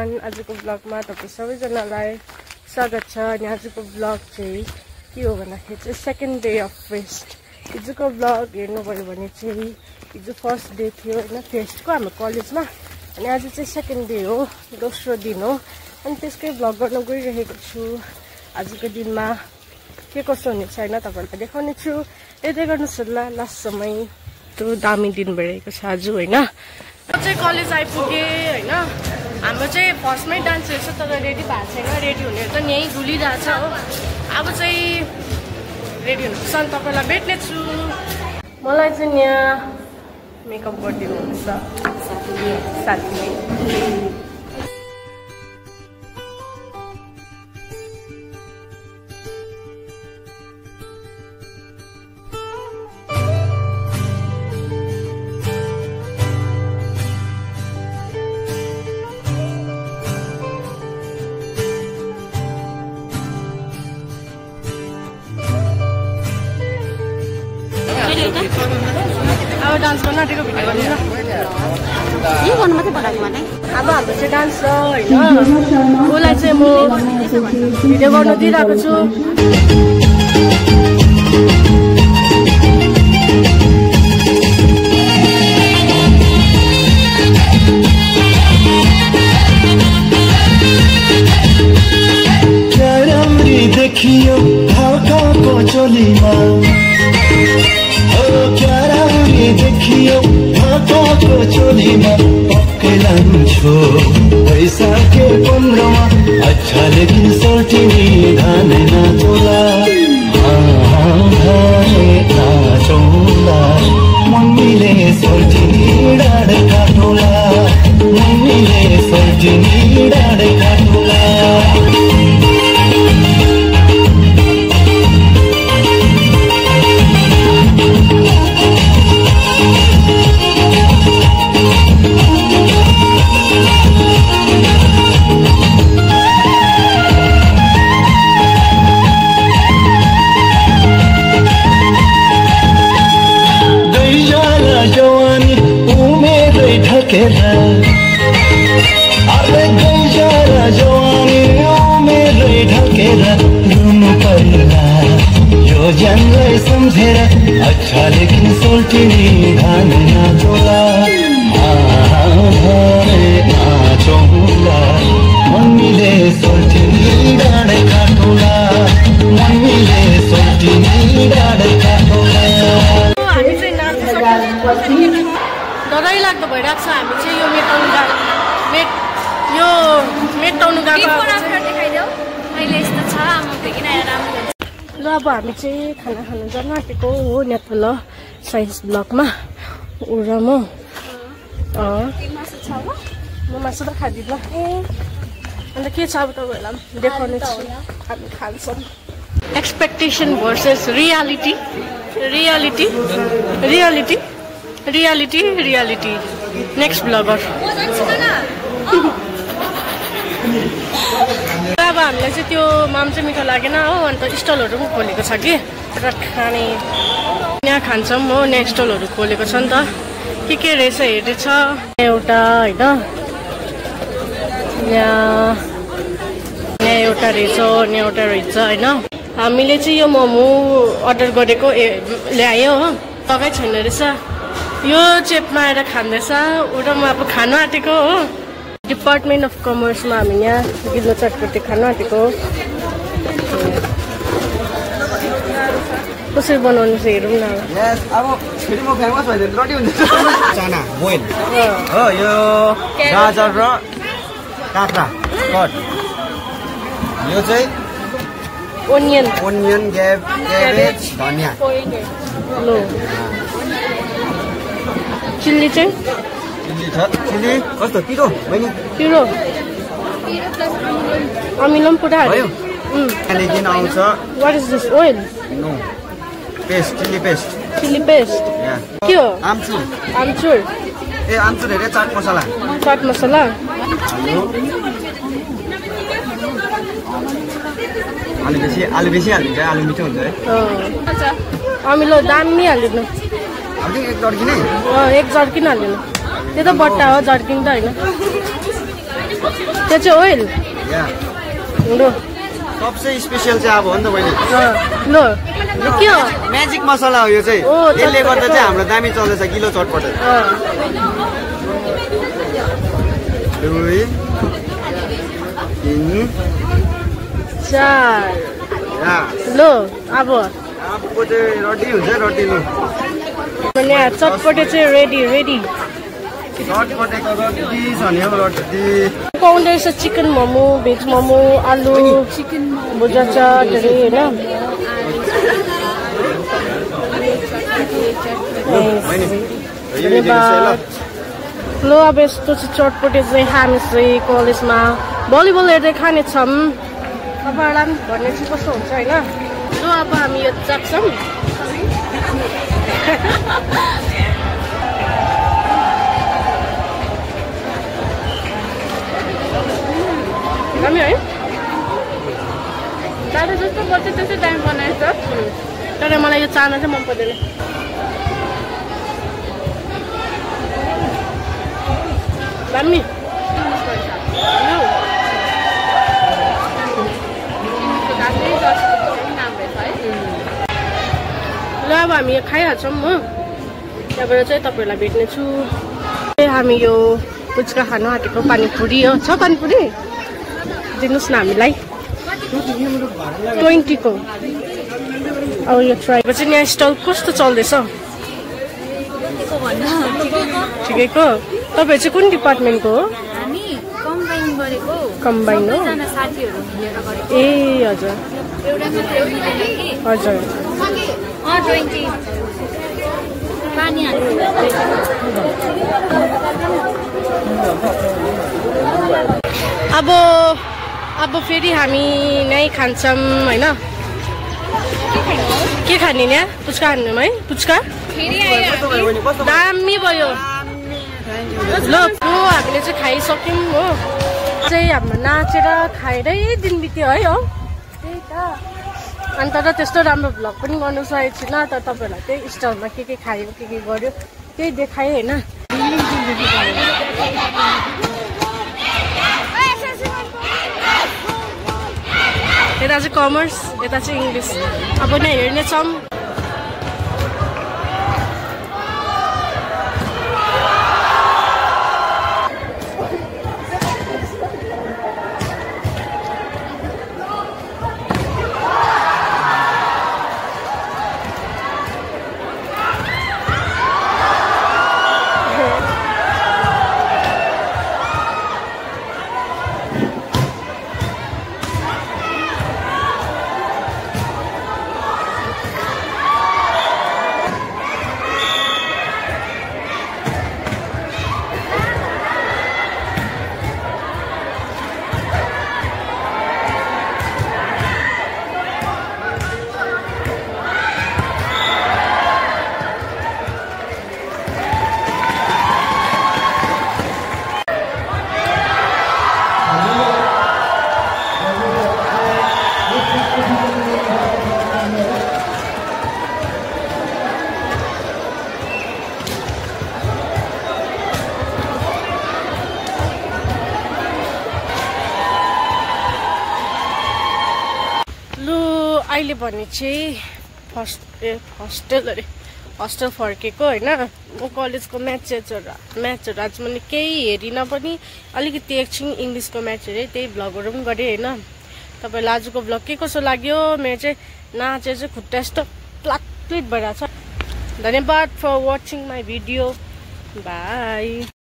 Everyone आजको ब्लगमा तपाईं सबैजनालाई स्वागत छ। अनि आजको ब्लग चाहिँ के हो भन्दाखेरि चाहिँ सेकेन्ड डे अफ फेस्ट। हिजोको ब्लग हेर्नुभयो भने चाहिँ हिजो फर्स्ट डे थियो हैन फेस्टको हाम्रो कलेजमा। अनि आज चाहिँ सेकेन्ड डे हो, दोस्रो दिन हो। अनि त्यसकै ब्लग गर्न गइरहेको छु। आजको दिनमा के कसो हुनेछ हैन तपाईहरुलाई देखाउने छु। यतै गर्नुस् ल लास्टसम्म। त्यो दामी दिन भइरहेको छ आज हैन। चाहिँ कलेज आइपुगे हैन। हाम्रो चाहिँ फर्स्टमै डान्स रहेछ तर रेडी भएको छैन। रेडी हुने त यहीँ डुलिरहेछ हो। अब चाहिँ रेडी हुनुपर्छ अनि तपाईँलाई भेट्ने छु। मलाई चाहिँ यहाँ मेकअप गरिदिनु हुन्छ साथीले। अब डान्स गर्न आँटेको भिडियो गर्नु न। के गर्नु मात्रै बनाएको भने अब हाम्रो चाहिँ डान्स छ हैन। उसलाई चाहिँ म भिडियो गर्नु दिइरहेको छु। देखियो ढाकाको चोलीमा देखियो ढाकाको चोलीमा पक्कै लान्छु पैसा के 15मा। अच्छा लेकिन सर्टिनी धाने नाचोला नाचौला मम्मीले सर्टिनी डाँडे काटोला मम्मीले सर्टिनी डाँडे काटोला। अरे गैजारा जवानी मेरै ढकेर रुनु पर्ला यो ज्यानलाई सम्झेर। अच्छा लेकिन सोल्टिनी धाने नाचोला नाचौला मम्मीले सोल्टिनी डाँडे काटोला मम्मीले सोल्टिनी डाँडे काटोला। हामी चाहिँ डरै लाग्दो भइरहेको छ। हामी चाहिँ यो मेटाउनु गएको ल अब हामी चाहिँ खाना खानु जान आँटेको हो यहाँ तल साइन्स ब्लकमा। ऊ र म मासु त खाँदिनँ। अन्त के छ अब तपाईँहरूलाई देखाउने छु। हामी खान्छौँ। Expectation versus reality reality reality reality reality next bagger. अब हामीलाई चाहिँ त्यो माम चाहिँ मिठो लागेन हो। अन्त स्टलहरू पनि खोलेको छ कि र खाने यहाँ खान्छौँ हो। यहाँ स्टलहरू खोलेको छ नि त के रहेछ हेरेछ एउटा होइन। यहाँ एउटा रहेछ यहाँ एउटा रहेछ होइन। हामीले चाहिँ यो मोमो अर्डर गरेको ल्यायो हो। तपाईँ छैन रहेछ यो चेपमा आएर खाँदैछ। ऊ र म अब खानु आँटेको हो। डिपार्टमेन्ट अफ कमर्समा हामी यहाँ गिल्लो चटपटी खानु आँटेको हो। कसरी बनाउनु चाहिँ हेरौँ न। अब फेरि म फेमस भइदिनु रोटी हुन्छ चाना बोइल हो। यो गाजर र काँक्रा कट। यो चाहिँ ओनियन क्याबेज धनियाँ। लो चिल्ली चाहिँ चिल्ली छ। चिल्ली कस्तो पिरो बहिनी? पिरो अमिलो पनि पुरा हाल्यो। त्यहाँदेखि आउँछ what is this oil? No paste chilli paste. Chilli paste के हो? आमचुर। आमचुर ए आमचुर हेरे चाट मसला। चाट मसला आलु बेसी हालिदिन्छ। आलु मिठो हुन्छ है। अमिलो दामी हालिदिनु। एक जर्किन है? एक जर्किन हालिदिनु। त्यो त बट्टा हो जर्किन त होइन। त्यो चाहिँ ओइल या लो सबसे स्पेशल चाहिँ अब हो नि त बहिनी लो के हो म्याजिक मसला हो यो चाहिँ यसले गर्दा चाहिँ हाम्रो दामी चल्दैछ किलो चटपटे 2 3 4 लो अब को चाहिँ रोटी हुन्छ रोटी लु अनि चटपटे चाहिँ रेडी चटपटेको रोटी छ नि हौ रोटी पाउँदैछ चिकन मोमो भेज मोमो आलु चिकन भुजा चटहरू होइन लो अब यस्तो चाहिँ चटपटे चाहिँ हामी चाहिँ कलेजमा भलिबल हेर्दै खानेछौँ तपाईँहरूलाई पनि भन्ने चाहिँ कस्तो हुन्छ होइन लो अब हामी यो चाख्छौँ दामी है दादा जस्तो गर्छ त्यस्तै टाइम बनाएछ तर मलाई यो चाना चाहिँ मन पर्दैन दामी ल अब हामी यो खाइहाल्छौँ हो त्यहाँबाट चाहिँ तपाईँहरूलाई भेट्नेछु हामी यो पुच्का खानु आँटेको पानीपुरी हो छ पानीपुरी दिनुहोस् न हामीलाई 20 को अब यो ट्राई चाहिँ यहाँ स्टल कस्तो चल्दैछ ठिकैको तपाईँ चाहिँ कुन डिपार्टमेन्टको हो कम्बाइन हो ए हजुर हजुर अब फेरि हामी नै खान्छौँ होइन के खाने यहाँ पुच्का खान्छौँ है पुच्का दामी भयो ल हामीले चाहिँ खाइसक्यौँ हो चाहिँ हाम्रो नाचेर खाएरै दिन बित्यो है हो त्यही त अन्त र त्यस्तो राम्रो भ्लग पनि गर्नु सकेको छैन तर तपाईँहरूलाई त्यही स्टलमा के खायो के गर्यो त्यही देखाएँ होइन यता चाहिँ कमर्स यता चाहिँ इङ्ग्लिस अब नै हेर्नेछौँ अहिले भने चाहिँ हस्टेल फर्केको होइन म कलेजको म्याचहरू आज मैले केही हेरिनँ पनि अलिकति एकछिन इङ्ग्लिसको म्याच हेरेँ त्यही भ्लगहरू पनि गरेँ होइन तपाईँलाई आजको भ्लग के कसो लाग्यो मेरो चाहिँ नाचेर चाहिँ खुट्टा यस्तो प्लाट भइरहेको छ धन्यवाद for watching my video by